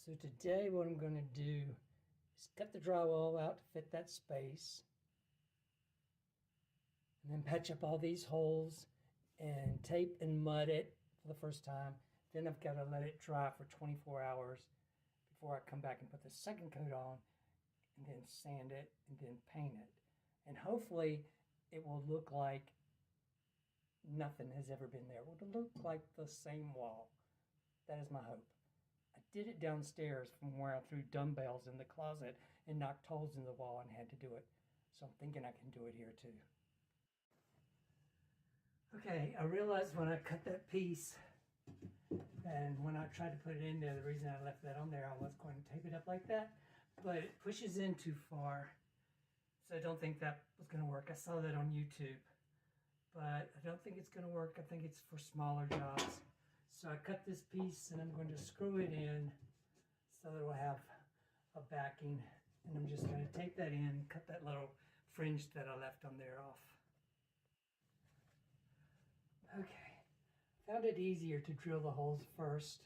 So today what I'm going to do is cut the drywall out to fit that space, and then patch up all these holes and tape and mud it for the first time. Then I've got to let it dry for 24 hours before I come back and put the second coat on, and then sand it and then paint it. And hopefully it will look like nothing has ever been there. It will look like the same wall. That is my hope. I did it downstairs from where I threw dumbbells in the closet and knocked holes in the wall and had to do it. So I'm thinking I can do it here too. Okay, I realized when I cut that piece and when I tried to put it in there, the reason I left that on there, I was going to tape it up like that, but it pushes in too far. So I don't think that was going to work. I saw that on YouTube, but I don't think it's going to work. I think it's for smaller jobs. So I cut this piece and I'm going to screw it in so that it will have a backing. And I'm just going to tape that in, cut that little fringe that I left on there off. Okay, found it easier to drill the holes first.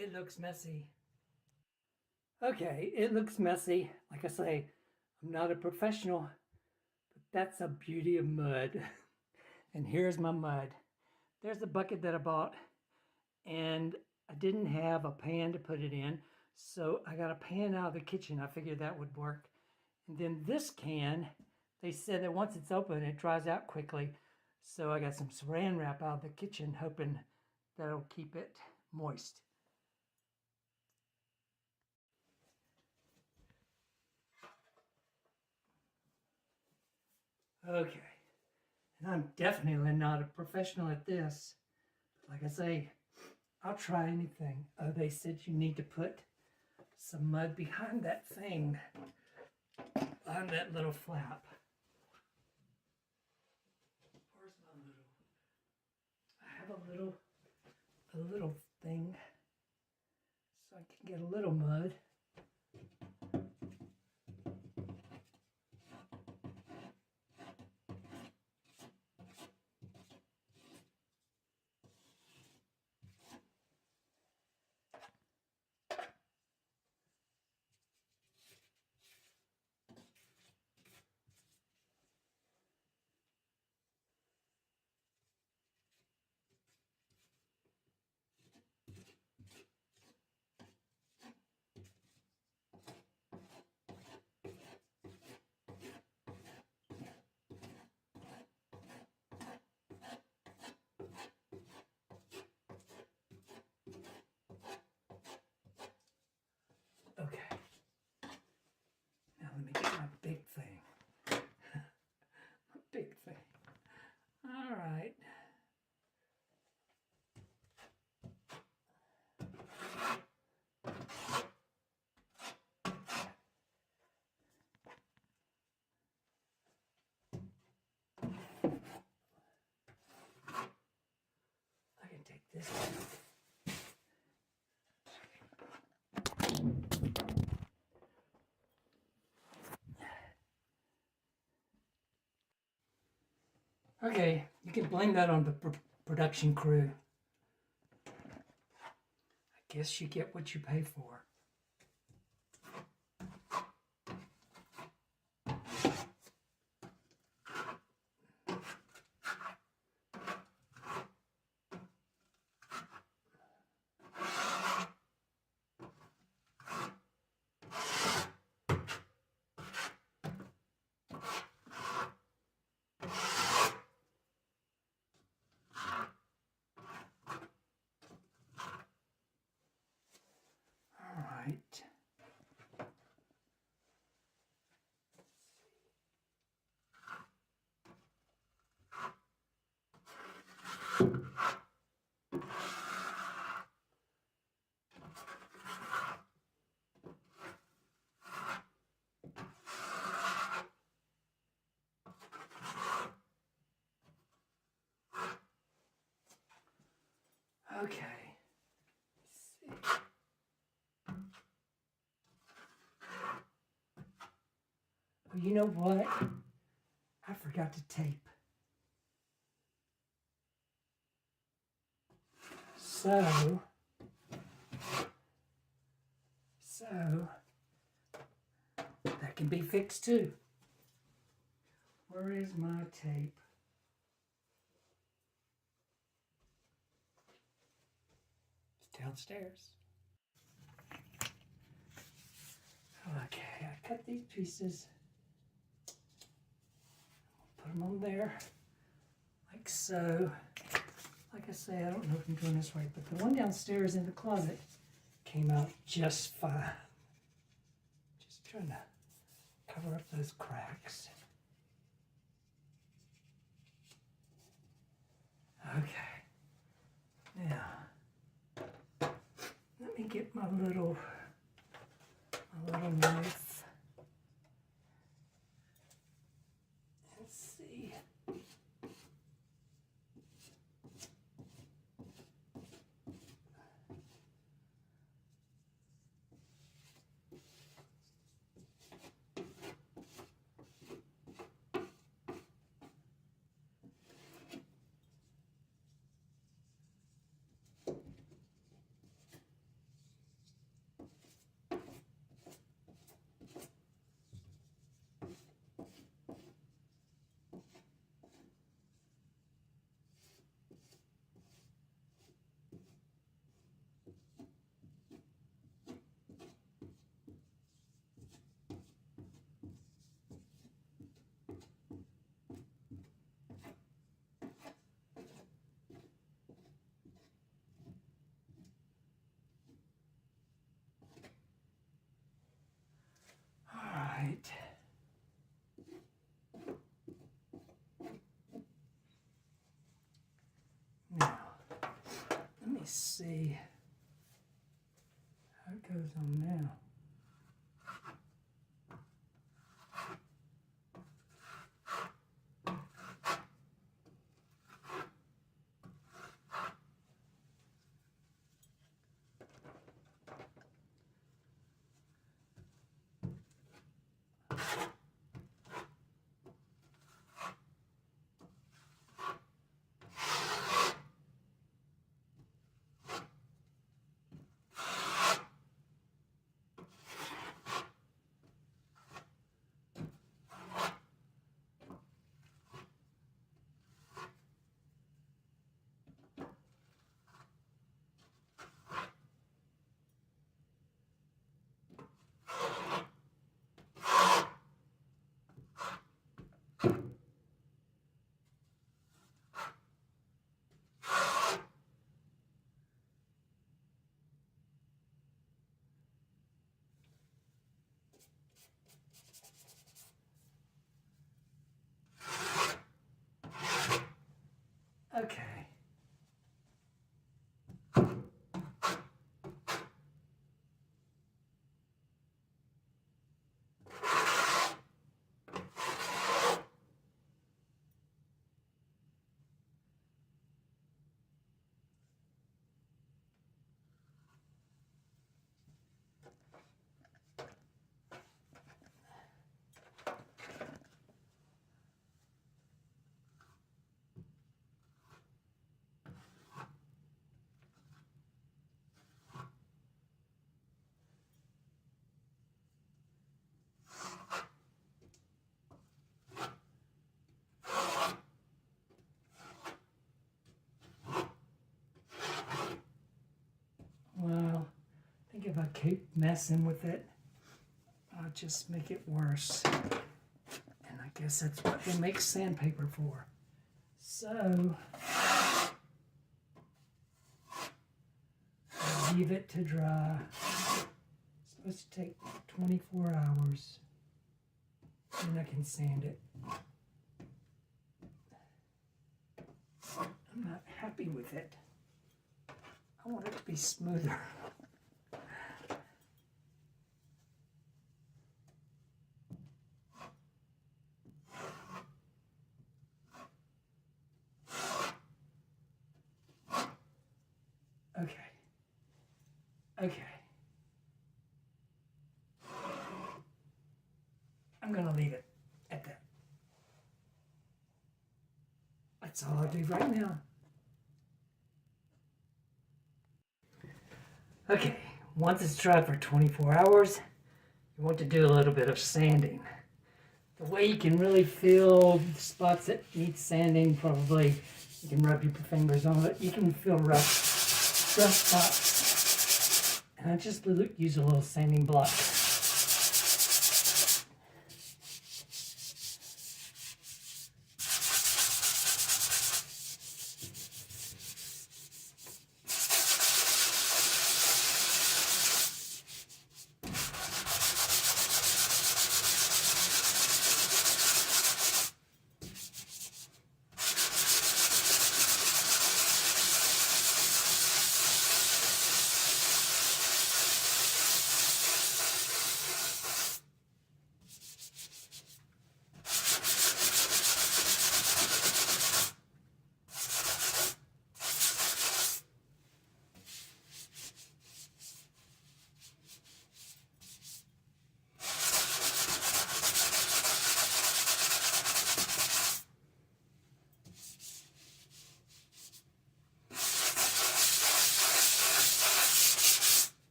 It looks messy. Okay, it looks messy. Like I say, I'm not a professional, but that's a beauty of mud. And here's my mud. There's the bucket that I bought, and I didn't have a pan to put it in, so I got a pan out of the kitchen. I figured that would work. And then this can, they said that once it's open, it dries out quickly. So I got some saran wrap out of the kitchen, hoping that'll keep it moist. Okay, and I'm definitely not a professional at this. But like I say, I'll try anything. Oh, they said you need to put some mud behind that thing, behind that little flap. Where's my little? I have a little thing, so I can get a little mud. this. Okay, you can blame that on the production crew. I guess you get what you pay for. Right. Okay. Well, you know what? I forgot to tape. So that can be fixed too. Where is my tape? It's downstairs. Okay, I cut these pieces. Put them on there, like so. Like I say, I don't know if I'm doing this right, but the one downstairs in the closet came out just fine. Just trying to cover up those cracks. Okay. Now, let me get my little knife. Let's see. Right. Now, let me see how it goes on now. if I keep messing with it, I'll just make it worse. And I guess that's what they make sandpaper for. So, I'll leave it to dry. It's supposed to take 24 hours. Then I can sand it. I'm not happy with it. I want it to be smoother. Okay. I'm gonna leave it at that. That's all I'll do right now. Okay, once it's dry for 24 hours, you want to do a little bit of sanding. The way you can really feel the spots that need sanding, probably you can rub your fingers on it. You can feel rough spots. And I just use a little sanding block.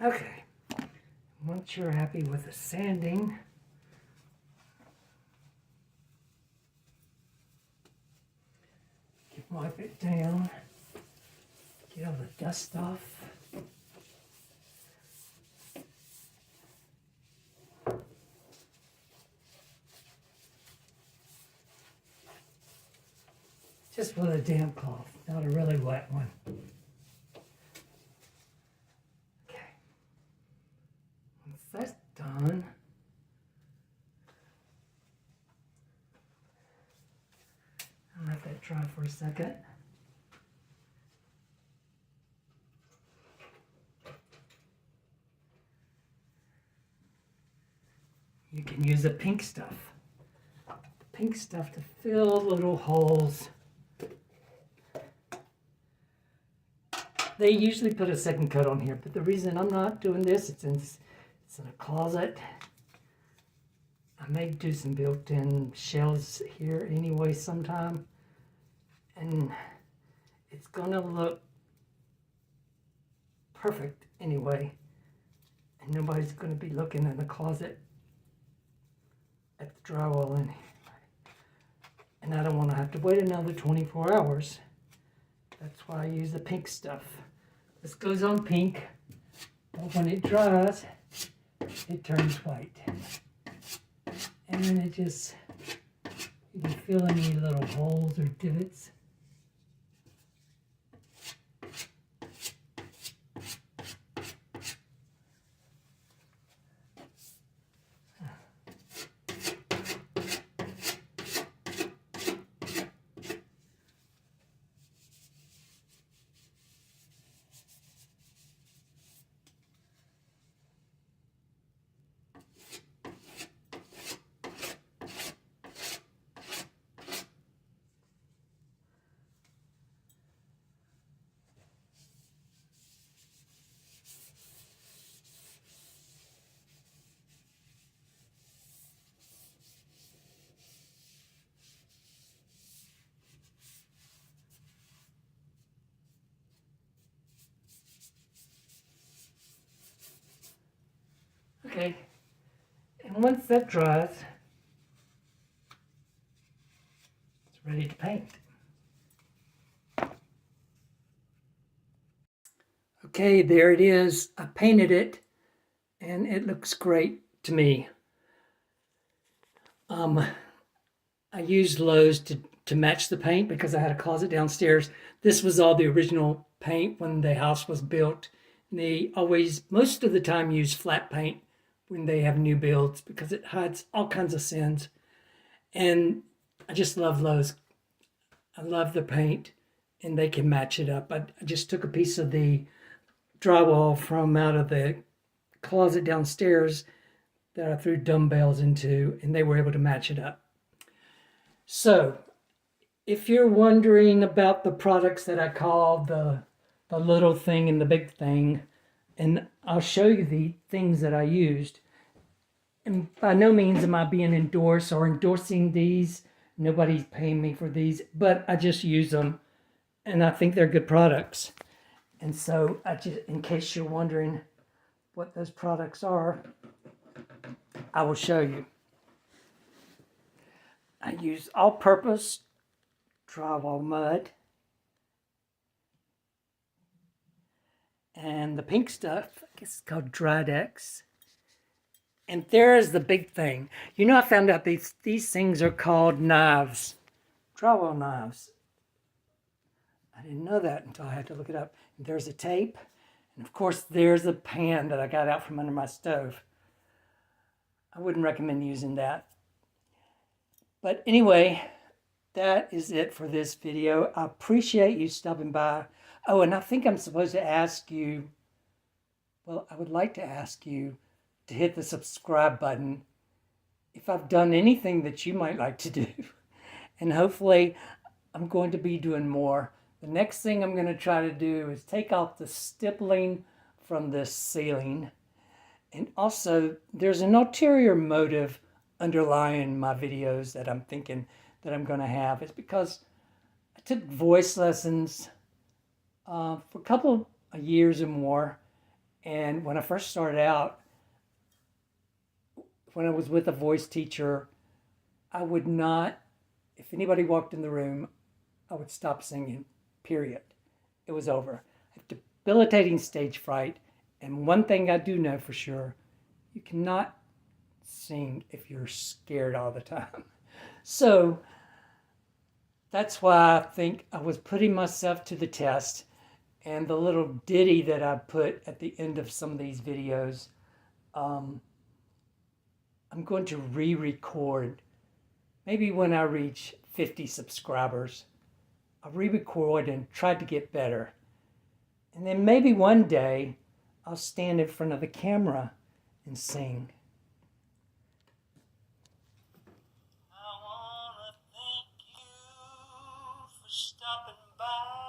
Okay, once you're happy with the sanding, you wipe it down, get all the dust off. Just with a damp cloth, not a really wet one. That's done. I'll let that dry for a second. You can use the pink stuff. The pink stuff to fill little holes. They usually put a second coat on here, but the reason I'm not doing this, it's in a closet. I may do some built-in shelves here anyway sometime. And it's gonna look perfect anyway. And nobody's gonna be looking in the closet at the drywall in here. And I don't wanna have to wait another 24 hours. That's why I use the pink stuff. This goes on pink, but when it dries, it turns white. And then it just, you can fill any little holes or divots. Okay, and once that dries, it's ready to paint. Okay, there it is. I painted it, and it looks great to me. I used Lowe's to match the paint because I had a closet downstairs. This was all the original paint when the house was built. And they always, most of the time, use flat paint when they have new builds because it hides all kinds of sins. And I just love Lowe's. I love the paint, and they can match it up. I just took a piece of the drywall from out of the closet downstairs that I threw dumbbells into, and they were able to match it up. So, if you're wondering about the products that I call the little thing and the big thing, and I'll show you the things that I used. And by no means am I being endorsed or endorsing these. Nobody's paying me for these, but I just use them, and I think they're good products. And so, in case you're wondering what those products are, I will show you. I use all-purpose drywall mud. And the pink stuff, I guess it's called Dridex. And there's the big thing. You know, I found out these things are called knives. Drywall knives. I didn't know that until I had to look it up. And there's a tape. And of course, there's a pan that I got out from under my stove. I wouldn't recommend using that. But anyway, that is it for this video. I appreciate you stopping by. Oh, and I think I'm supposed to ask you, well, I would like to ask you to hit the subscribe button if I've done anything that you might like to do. And hopefully I'm going to be doing more. The next thing I'm going to try to do is take off the stippling from this ceiling. And also, there's an ulterior motive underlying my videos that I'm thinking that I'm going to have. It's because I took voice lessons for a couple of years or more. And when I first started out, when I was with a voice teacher, I would not, if anybody walked in the room, I would stop singing, period. It was over. I have debilitating stage fright. And one thing I do know for sure, you cannot sing if you're scared all the time. So that's why I think I was putting myself to the test. And the little ditty that I put at the end of some of these videos, I'm going to re-record. Maybe when I reach 50 subscribers, I'll re-record and try to get better. And then maybe one day I'll stand in front of the camera and sing. I want to thank you for stopping by.